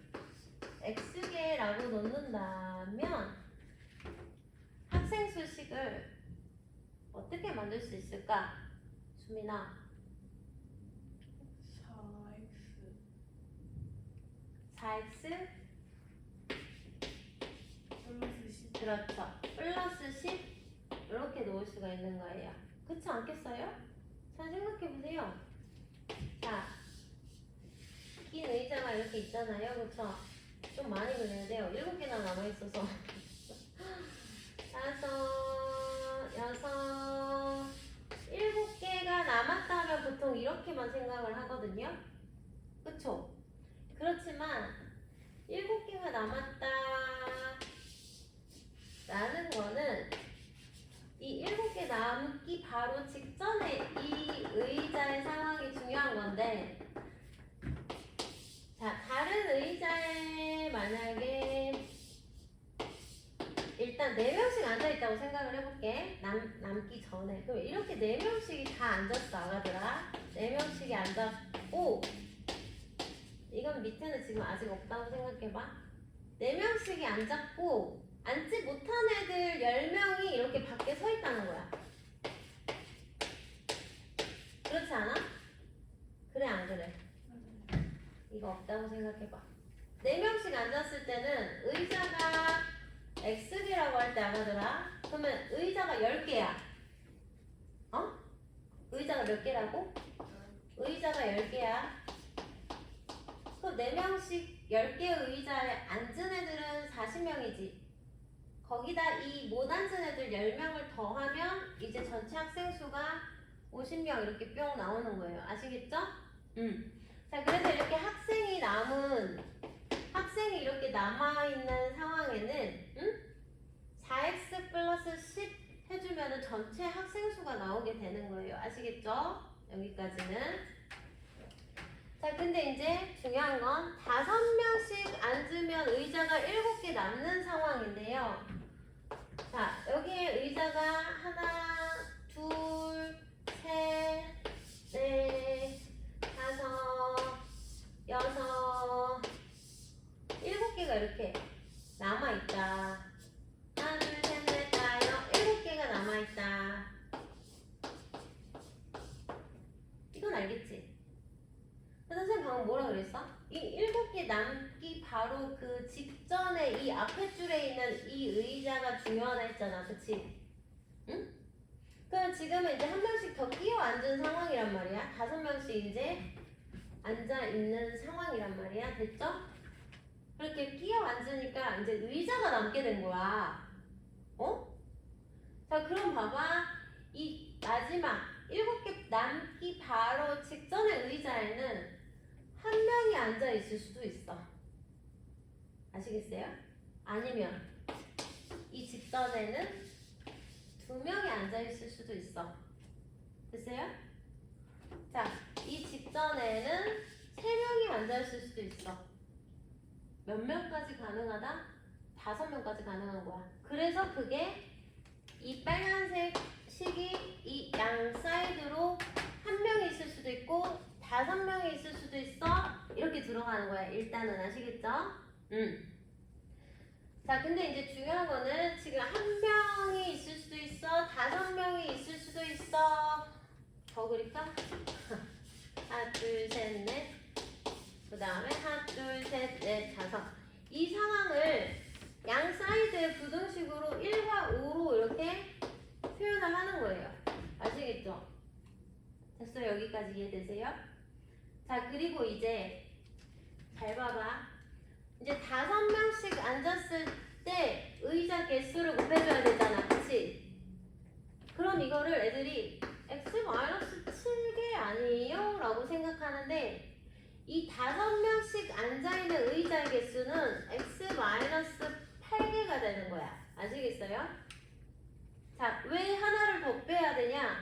x개라고 놓는다면 학생 수식을 어떻게 만들 수 있을까? 수민아. 4x 4x 플러스 10. 그렇죠. 플러스 10 이렇게 놓을 수가 있는 거예요. 그렇지 않겠어요? 잘 생각해보세요. 자, 긴 의자가 이렇게 있잖아요. 그렇죠? 좀 많이 그려야 돼요. 7개나 남아있어서 5, 6, 7개가 남았다면 보통 이렇게만 생각을 하거든요. 그쵸? 그렇지만 했지만 7개가 남았다 라는 거는 이 7개 남기 바로 직전에 이 의자의 상황이 중요한 건데, 자, 다른 의자에 만약에 일단 4명씩 앉아있다고 생각을 해볼게. 남기 전에. 그럼 이렇게 4명씩이 다 앉았어, 아가들아. 4명씩이 앉았고, 이건 밑에는 지금 아직 없다고 생각해봐. 4명씩이 앉았고, 앉지 못한 애들 10명이 이렇게 밖에 서 있다는 거야. 그렇지 않아? 그래, 안 그래? 이거 없다고 생각해봐. 4명씩 앉았을 때는 의자가 X개라고 할 때 아가들아. 그러면 의자가 10개야. 어? 의자가 몇 개라고? 의자가 10개야. 그럼 4명씩 10개의 의자에 앉은 애들은 40명이지. 거기다 이 못 앉은 애들 10명을 더하면 이제 전체 학생 수가 50명 이렇게 뿅 나오는 거예요. 아시겠죠? 자, 그래서 이렇게 학생이 이렇게 남아있는 상황에는 4x 플러스 10 해주면 전체 학생 수가 나오게 되는 거예요. 아시겠죠? 여기까지는. 자, 근데 이제 중요한 건 5명씩 앉으면 의자가 7개 남는 상황인데요. 자, 여기에 의자가 하나, 둘, 셋, 넷, 다섯, 여섯, 7개가 이렇게 남아있다. 하나, 둘, 셋, 넷, 다섯, 7개가 남아있다. 이건 알겠지? 선생님 방금 뭐라 그랬어? 이 7개 남기 바로 그 직전에 이 앞에 줄에 있는 이 의자가 중요하다 했잖아. 그치? 응? 그럼 지금은 이제 한 명씩 더 끼어 앉은 상황이란 말이야. 5명씩 이제 앉아있는 상황이란 말이야. 됐죠? 그렇게 끼어 앉으니까 이제 의자가 남게 된 거야. 어? 자, 그럼 봐봐. 이 마지막 7개 남기 바로 직전의 의자에는 한 명이 앉아 있을 수도 있어. 아시겠어요? 아니면 이 직전에는 2명이 앉아 있을 수도 있어. 됐어요? 자, 이 직전에는 3명이 앉아 있을 수도 있어. 몇 명까지 가능하다? 5명까지 가능한 거야. 그래서 그게 이 빨간색 식이 이 양 사이드로 1명이 있을 수도 있고 5명이 있을 수도 있어. 이렇게 들어가는 거야. 일단은 아시겠죠? 자, 근데 이제 중요한 거는 지금 1명이 있을 수도 있어. 5명이 있을 수도 있어. 더 그릴까? 하나, 둘, 셋, 넷. 그 다음에 하나, 둘, 셋, 넷, 다섯. 이 상황을 양 사이드의 부등식으로 1과 5로 이렇게 표현을 하는 거예요. 아시겠죠? 됐어요? 여기까지 이해되세요? 자, 그리고 이제 잘 봐봐. 이제 5명씩 앉았을 때 의자 개수를 곱해줘야 되잖아. 그치? 그럼 이거를 애들이 x-7개 아니에요? 라고 생각하는데 이 5명씩 앉아있는 의자의 개수는 x-8개가 되는 거야. 아시겠어요? 자, 왜 하나를 더 빼야 되냐?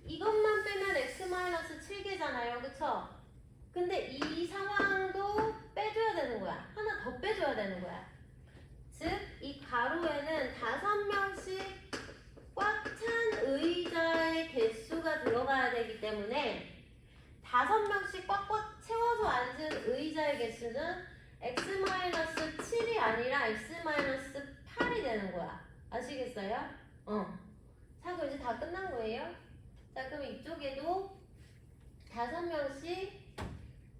이것만 빼면 x-7개잖아요. 그쵸? 근데 이 상황도 빼줘야 되는 거야. 하나 더 빼줘야 되는 거야. 즉, 이 가로에는 5명씩 꽉 찬 의자의 개수가 들어가야 되기 때문에 5명씩 꽉꽉 채워서 앉은 의자의 개수는 x-7이 아니라 x-8이 되는 거야. 아시겠어요? 자, 그럼 이제 다 끝난 거예요. 자, 그럼 이쪽에도 5명씩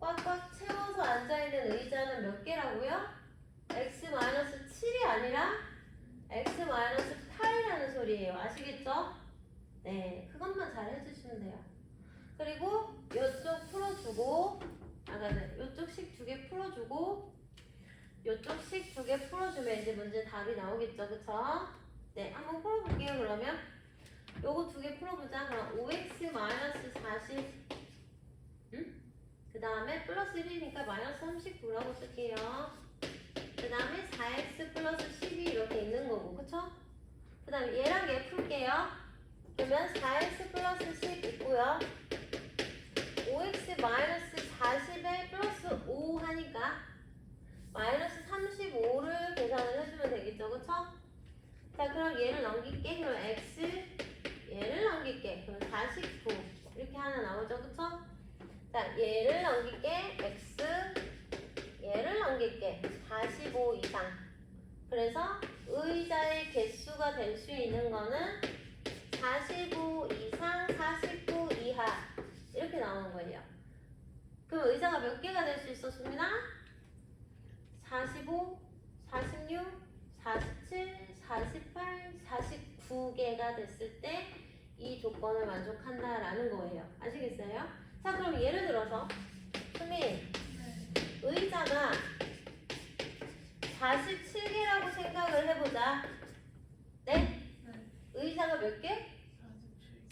꽉꽉 채워서 앉아있는 의자는 몇 개라고요? x-7이 아니라 x-8이라는 소리예요. 아시겠죠? 네, 그것만 잘 해주시면 돼요. 그리고 이쪽 풀어주고, 이쪽 식 2개 풀어주고, 이쪽 식 2개 풀어주면 이제 문제 답이 나오겠죠, 그쵸? 네, 한번 풀어볼게요. 그러면 요거 2개 풀어보자. 그럼 5x-40, 그 다음에 플러스 1이니까 마이너스 39라 뭐라고 쓸게요? 그 다음에 4x 플러스 10이 이렇게 있는 거고, 그쵸? 그 다음에 얘랑 얘 풀게요. 그러면 4x 플러스 10 있고요. 5x 마이너스 40에 플러스 5 하니까 마이너스 35를 계산을 해주면 되겠죠, 그쵸? 자, 그럼 얘를 넘길게. 그럼 x, 얘를 넘길게. 그럼 49 이렇게 하나 나오죠, 그쵸? 자, 얘를 넘길게. x, 얘를 넘길게. 45 이상. 그래서 의자의 개수가 될 수 있는 거는 45 이상, 49 이하 이렇게 나오는 거예요. 그럼 의자가 몇 개가 될 수 있었습니다? 45, 46, 47, 48, 49개가 됐을 때 이 조건을 만족한다라는 거예요. 아시겠어요? 자, 그럼 예를 들어서 선생님, 네. 의자가 47개라고 생각을 해보자. 네? 네. 의자가 몇 개?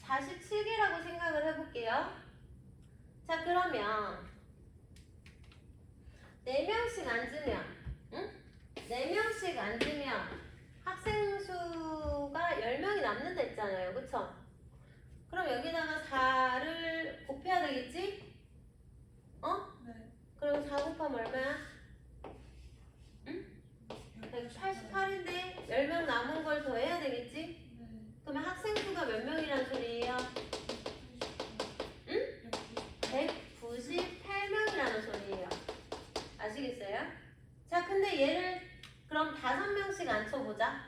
47. 47개라고 생각을 해볼게요. 자, 그러면 4명씩 앉으면, 응? 4명씩 앉으면 학생 수가 10명이 남는다 했잖아요. 그쵸? 그럼 여기다가 4를 곱해야 되겠지? 어? 네. 그럼 4 곱하면 얼마야? 188인데 10명 남은 걸 더해야 되겠지? 네. 그러면 학생 수가 몇 명이란 소리예요? 응? 198명이라는 소리예요. 아시겠어요? 자, 근데 얘를 그럼 5명씩 앉혀보자.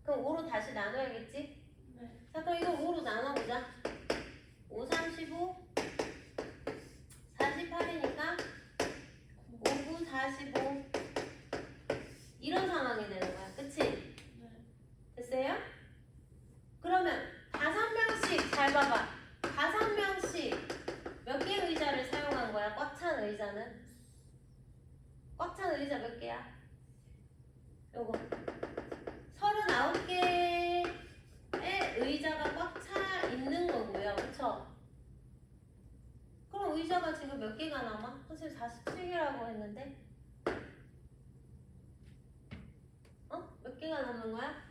그럼 5로 다시 나눠야겠지? 네. 자, 그럼 이거 5로 나눠보자. 5, 35, 48이니까 5, 9, 45 이런 상황이 되는 거야. 그치? 네. 됐어요? 그러면 5명씩 잘 봐봐. 5명씩 몇 개의 의자를 사용한 거야? 꽉 찬 의자는? 꽉 찬 의자 몇 개야? 요거 39개의 의자가 꽉 차 있는 거고요. 그쵸? 그럼 의자가 지금 몇 개가 남아? 선생님 47개라고 했는데 몇 개가 남는 거야?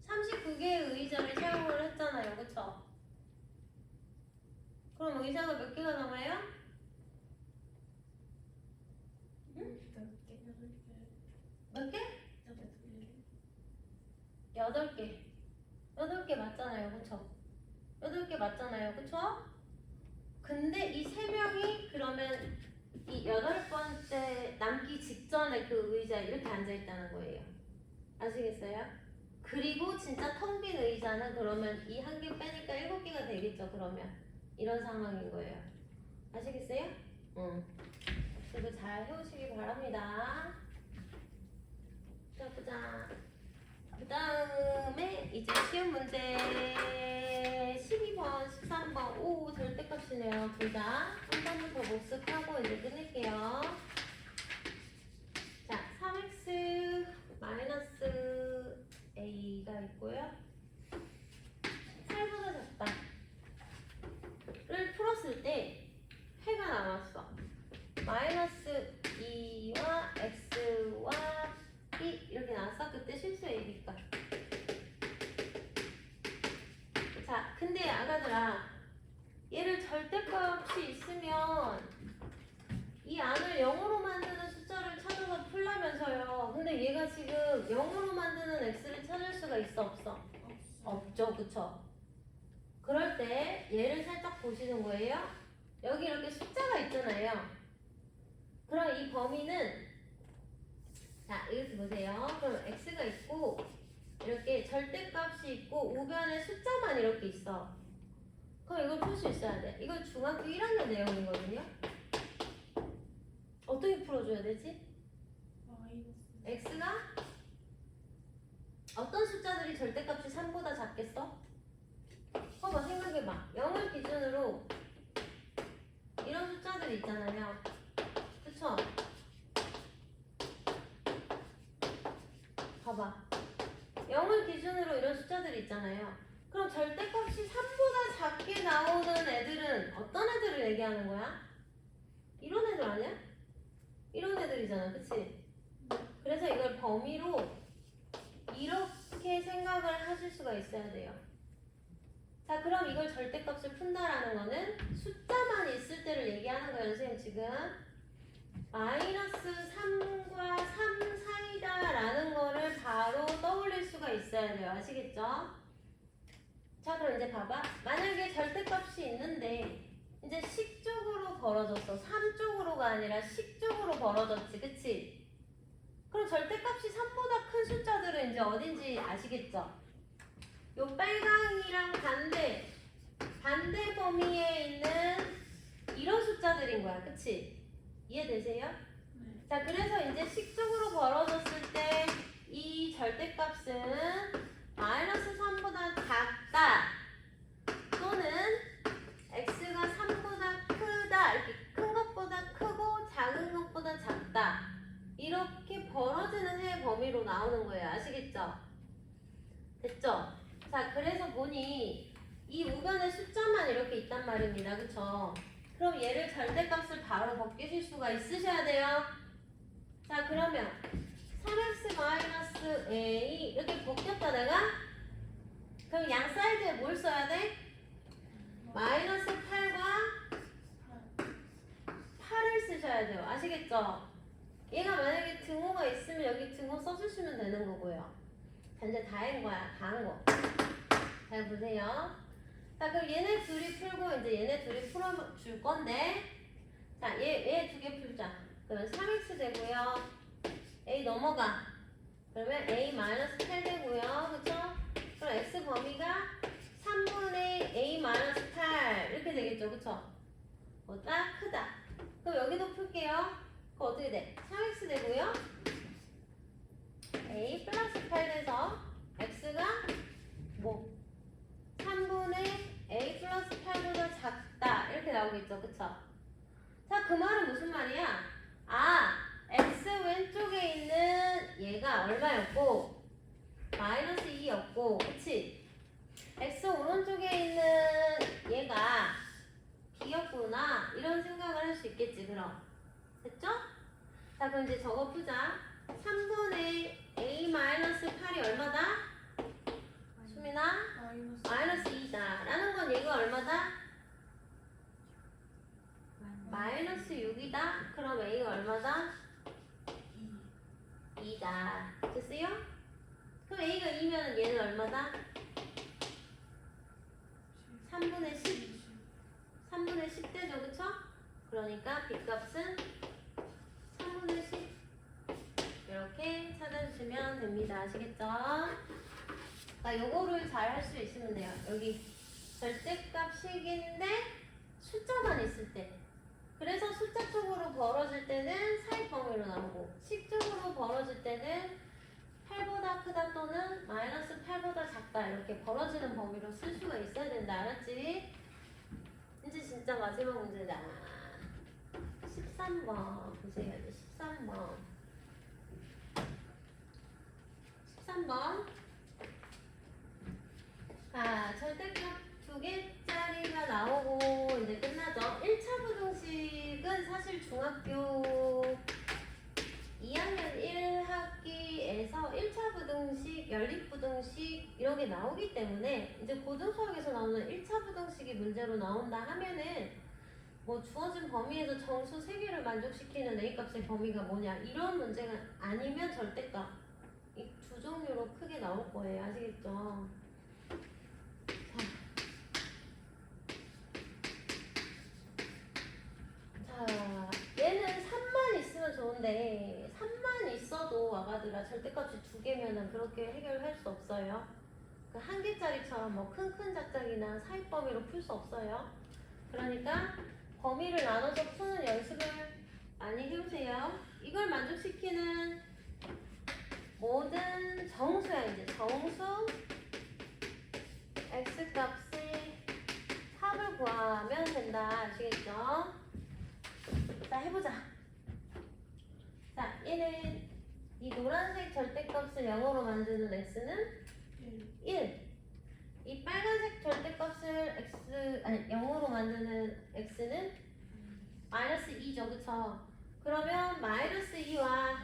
39개의 의자를 사용을 했잖아요. 그쵸? 그럼 의자가 몇 개가 남아요? 몇 개? 8개. 8개 맞잖아요. 그쵸? 8개 맞잖아요. 그쵸? 근데 이 3명이 그러면 이 8번째 남기 직전에 그 의자에 이렇게 앉아있다는 거예요. 아시겠어요? 그리고 진짜 텅 빈 의자는 그러면 이 한 개 빼니까 7개가 되겠죠. 그러면 이런 상황인 거예요. 아시겠어요? 응. 그리고 잘 해오시기 바랍니다. 자, 보자. 그 다음에 이제 시험 문제 12번, 13번, 오 절대값이네요. 둘 다. 한 번만 더 복습하고 이제 끝낼게요. 자, 3x 마이너스 a가 있고요. 8보다 작다를 풀었을 때 해가 나왔어. 마이너스 2와 x와 b 이렇게 나왔어. 그때 실수 AB가. 자, 근데 아가들아, 얘를 절대값이 있으면 이 안을 0으로 만드는 숫자를 찾아서 풀라면서요. 근데 얘가 지금 0으로 만드는 x를 찾을 수가 있어, 없어? 없죠, 그쵸? 그럴 때 얘를 살짝 보시는 거예요. 여기 이렇게 숫자가 있잖아요. 그럼 이 범위는, 자, 이렇게 보세요. 그럼 x가 있고 이렇게 절대값이 있고 우변에 숫자만 이렇게 있어. 그럼 이걸 풀 수 있어야 돼. 이거 중학교 1학년 내용이거든요. 어떻게 풀어줘야 되지? x가 어떤 숫자들이 절대값이 3보다 작겠어? 봐봐, 생각해봐. 0을 기준으로 이런 숫자들이 있잖아요. 그쵸? 봐봐. 0을 기준으로 이런 숫자들이 있잖아요. 그럼 절대값이 3보다 작게 나오는 애들은 어떤 애들을 얘기하는 거야? 이런 애들 아니야? 아니야? 이런 애들이잖아, 그치? 그래서 이걸 범위로 이렇게 생각을 하실 수가 있어야 돼요. 자, 그럼 이걸 절대값을 푼다라는 거는 숫자만 있을 때를 얘기하는 거예요, 선생님 지금. 마이너스 3과 3 사이다 라는 거를 바로 떠올릴 수가 있어야 돼요. 아시겠죠? 자, 그럼 이제 봐봐. 만약에 절대값이 있는데 이제 식쪽으로 벌어졌어. 3 쪽으로가 아니라 식 쪽으로 벌어졌지, 그치? 그럼 절대값이 3보다 큰 숫자들은 이제 어딘지 아시겠죠? 요 빨강이랑 반대 범위에 있는 이런 숫자들인 거야, 그치? 이해되세요? 네. 자, 그래서 이제 식쪽으로 벌어졌을 때 이 절대값은 마이너스 3보다 작다 또는 x가 3보다 크다, 이렇게 큰 것보다 크고 작은 것보다 작다, 이렇게 벌어지는 해 범위로 나오는 거예요. 아시겠죠? 됐죠? 자, 그래서 보니 이 우변에 숫자만 이렇게 있단 말입니다. 그쵸? 그럼 얘를 절대값을 바로 벗기실 수가 있으셔야 돼요. 자, 그러면 3x-a 이렇게 벗겼다 내가? 그럼 양 사이드에 뭘 써야 돼? 마이너스 8과 8을 쓰셔야 돼요. 아시겠죠? 얘가 만약에 등호가 있으면 여기 등호 써주시면 되는 거고요. 자, 이제 다 한 거야. 다 한 거. 잘 보세요. 자, 그럼 얘네 둘이 풀고 이제 얘네 둘이 풀어줄 건데, 자, 얘 두 개 풀자. 그러면 3x 되고요. a 넘어가. 그러면 a-8 되고요. 그쵸? 그럼 x 범위가 3분의 a-8 이렇게 되겠죠. 그쵸? 보다 크다. 그럼 여기도 풀게요. 그럼 어떻게 돼? 3x 되고요. a 플러스 8 돼서 x가 뭐 3분의 a 플러스 8보다 작다 이렇게 나오겠죠. 그쵸? 자, 그 말은 무슨 말이야? 아, x 왼쪽에 있는 얘가 얼마였고 마이너스 2였고, 그치? x 오른쪽에 있는 얘가 b였구나 이런 생각을 할 수 있겠지. 그럼 됐죠? 자, 그럼 이제 저거 푸자. 3분의 a-8이 얼마다? 수민아? 마이너스 2다 라는 건 얘가 얼마다? 마이너스 6이다. 그럼 a가 얼마다? 2다. 됐어요? 그럼 a가 2면 얘는 얼마다? 3분의 10. 3분의 10대죠. 그쵸? 그러니까 b값은 3분의 10 이렇게 찾아주시면 됩니다. 아시겠죠? 자, 요거를 잘 할 수 있으면 돼요. 여기 절대값 식인데 숫자만 있을 때, 그래서 숫자 쪽으로 벌어질 때는 사이 범위로 나오고 식 쪽으로 벌어질 때는 8보다 크다 또는 마이너스 8보다 작다 이렇게 벌어지는 범위로 쓸 수가 있어야 된다. 알았지? 이제 진짜 마지막 문제다. 13번 보세요. 이제 13번 13번. 자, 절대값 두 개짜리가 나오고 이제 끝나죠. 1차 부등식은 사실 중학교 2학년 1학기에서 1차 부등식, 연립부등식 이런 게 나오기 때문에 이제 고등수학에서 나오는 1차 부등식이 문제로 나온다 하면은 뭐 주어진 범위에서 정수 3개를 만족시키는 A값의 범위가 뭐냐 이런 문제가 아니면 절대값 이 두 종류로 크게 나올 거예요. 아시겠죠? 자, 얘는 3만 있으면 좋은데 3만 있어도 아가들아 절대값이 2개면은 그렇게 해결할 수 없어요. 그 1개짜리처럼 뭐 큰 작작이나 사입범위로 풀 수 없어요. 그러니까 범위를 나눠서 푸는 연습을 많이 해보세요. 이걸 만족시키는 모든 정수야. 이제 정수 x값의 합을 구하면 된다. 아시겠죠? 자, 해보자. 자, 얘는 이 노란색 절대값을 0으로 만드는 x는 1. 이 빨간색 절대값을 0으로 만드는 x는 마이너스 2죠, 그쵸? 그러면 마이너스 2와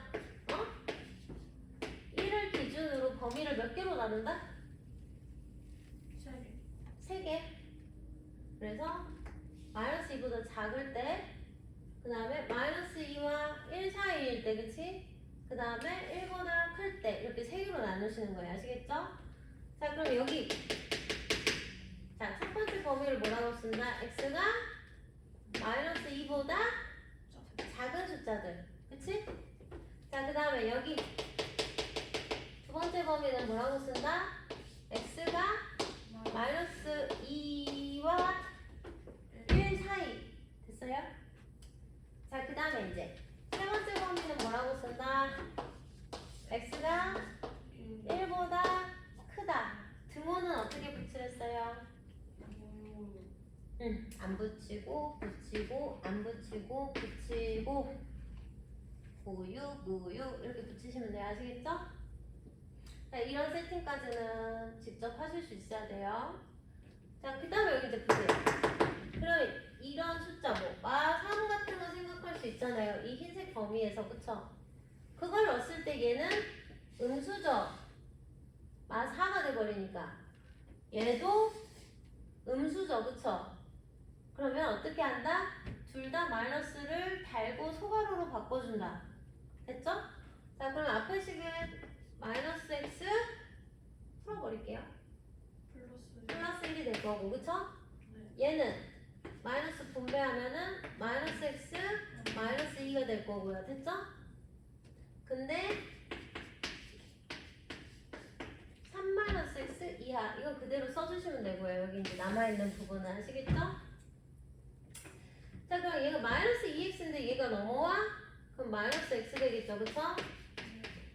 1을 기준으로 범위를 몇 개로 나눈다? 3개. 3개. 그래서 마이너스 2보다 작을 때, 그 다음에 마이너스 2와 1 사이일 때, 그치? 그 다음에 1보다 클 때, 이렇게 3개로 나누시는 거예요. 아시겠죠? 자, 그럼 여기. 자, 첫 번째 범위를 뭐라고 쓴다? x가 마이너스 2보다 작은 숫자들. 그치? 자, 그 다음에 여기 두 번째 범위는 뭐라고 쓴다? x가 마이너스 2와 1 사이. 됐어요? 자, 그 다음에 이제 세 번째 범위는 뭐라고 쓴다? x가 1보다 크다. 등호는 어떻게 붙이랬어요? 안 붙이고, 붙이고, 안 붙이고, 붙이고, 무유, 무유 이렇게 붙이시면 돼요. 아시겠죠? 자, 이런 세팅까지는 직접 하실 수 있어야 돼요. 자, 그 다음에 여기 이제 보세요. 그럼 이런 숫자 마3 같은 거 생각할 수 있잖아요. 이 흰색 범위에서, 그쵸? 그걸 넣었을 때 얘는 음수죠. 마4가 돼버리니까. 얘도 음수죠, 그쵸? 그러면 어떻게 한다? 둘 다 마이너스를 달고 소괄호로 바꿔준다. 됐죠? 자, 그럼 앞에 식은 마이너스 x 풀어버릴게요. 플러스 1이 될 거고, 그쵸? 얘는 마이너스 분배하면은 마이너스 x 마이너스 2가 될 거고요. 됐죠? 근데 3 마이너스 x 이하 이거 그대로 써주시면 되고요. 여기 이제 남아있는 부분은 아시겠죠? 자, 그럼 얘가 마이너스 2x인데 얘가 넘어와? 그럼 마이너스 x 되겠죠, 그쵸?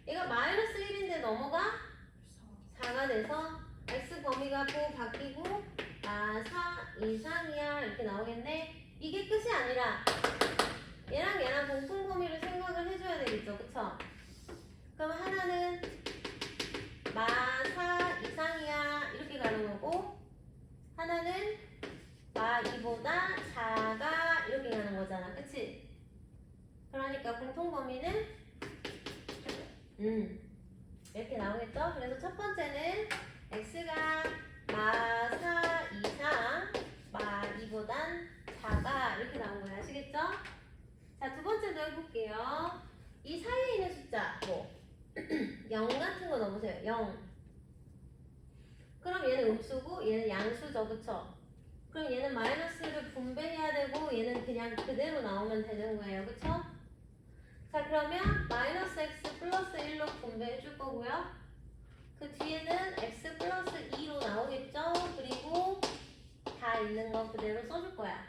얘가 마이너스 1인데 넘어가? 4가 돼서 x 범위가 바뀌고 4 이상이야 이렇게 나오겠네. 이게 끝이 아니라 얘랑 얘랑 공통 범위를 생각을 해줘야 되겠죠, 그쵸? 그럼 하나는 4 이상이야 이렇게 가는 거고, 하나는 2보다 작아 이렇게 가는 거잖아, 그치? 그러니까 공통 범위는 이렇게 나오겠죠? 그래서 첫 번째는 x가 4 이상 2보단 작아 이렇게 나온 거예요. 아시겠죠? 자, 두 번째도 해볼게요. 이 사이에 있는 숫자 0 같은 거 넣어보세요. 0. 그럼 얘는 음수고 얘는 양수죠, 그쵸? 그럼 얘는 마이너스를 분배해야 되고 얘는 그냥 그대로 나오면 되는 거예요, 그쵸? 자, 그러면 마이너스 x 플러스 1로 분배해 줄 거고요. 그 뒤에는 x 플러스 2로 나오겠죠? 그리고 다 있는 거 그대로 써줄 거야.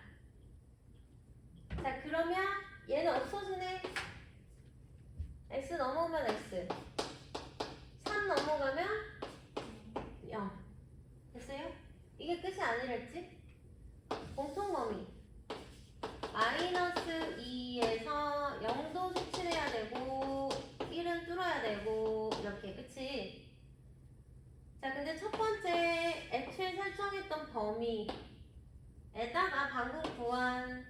자, 그러면 얘는 없어지네. x 넘어가면 x, 3 넘어가면 0. 됐어요? 이게 끝이 아니랬지? 공통범위 마이너스 2에서 0도 색칠해야 되고 1은 뚫어야 되고 이렇게, 그치? 자, 근데 첫 번째 애초에 설정했던 범위에다가 방금 구한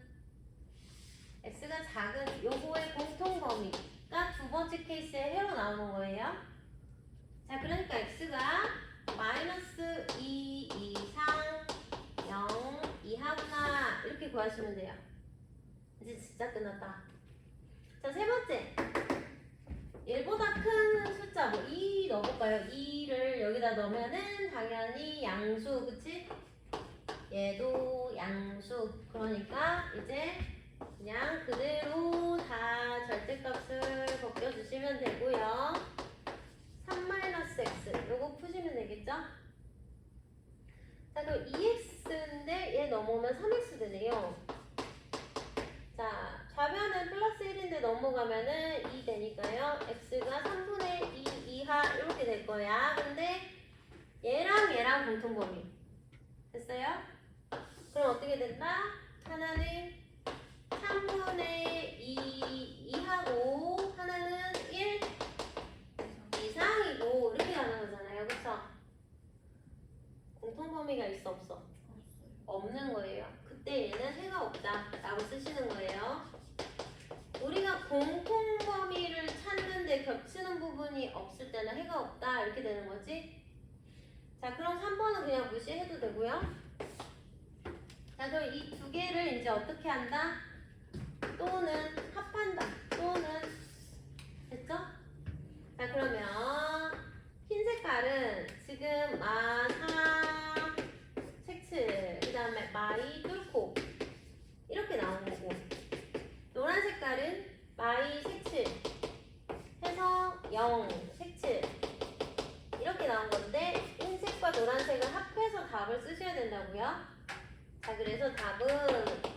x가 작은 요거의 공통범위가 두 번째 케이스에 해로 나오는 거예요. 자, 그러니까 x가 마이너스 2 이상 0 이하구나 이렇게 구하시면 돼요. 이제 진짜 끝났다. 자, 세 번째 1보다 큰 숫자 2 넣어볼까요? 2를 여기다 넣으면은 당연히 양수, 그치? 얘도 양수. 그러니까 이제 그냥 그대로 다 절대값을 벗겨주시면 되고요. 3-x 요거 푸시면 되겠죠? 자, 그럼 2x인데 얘 넘어오면 3x 되네요. 자, 좌변은 플러스 1인데 넘어가면은 2 되니까요. x가 3분의 2 이하 이렇게 될 거야. 근데 얘랑 얘랑 공통범위 됐어요? 그럼 어떻게 된다? 하나는 3분의 2 이하고 하나는 1 이상이고 이렇게 가는 거잖아요, 그쵸? 공통범위가 있어 없어? 없는 거예요. 그때 얘는 해가 없다 라고 쓰시는 거예요. 공통 범위를 찾는데 겹치는 부분이 없을 때는 해가 없다 이렇게 되는 거지. 자, 그럼 3번은 그냥 무시해도 되고요. 자, 그럼 이 두 개를 이제 어떻게 한다? 또는 합한다. 또는 됐죠? 자, 그러면 흰 색깔은 지금 마, 색칠, 그 다음에 마이, 뚫고 이렇게 나온 거고, 노란 색깔은 마이, 색칠 해서 0, 색칠 이렇게 나온 건데 흰색과 노란색을 합해서 답을 쓰셔야 된다고요. 자, 그래서 답은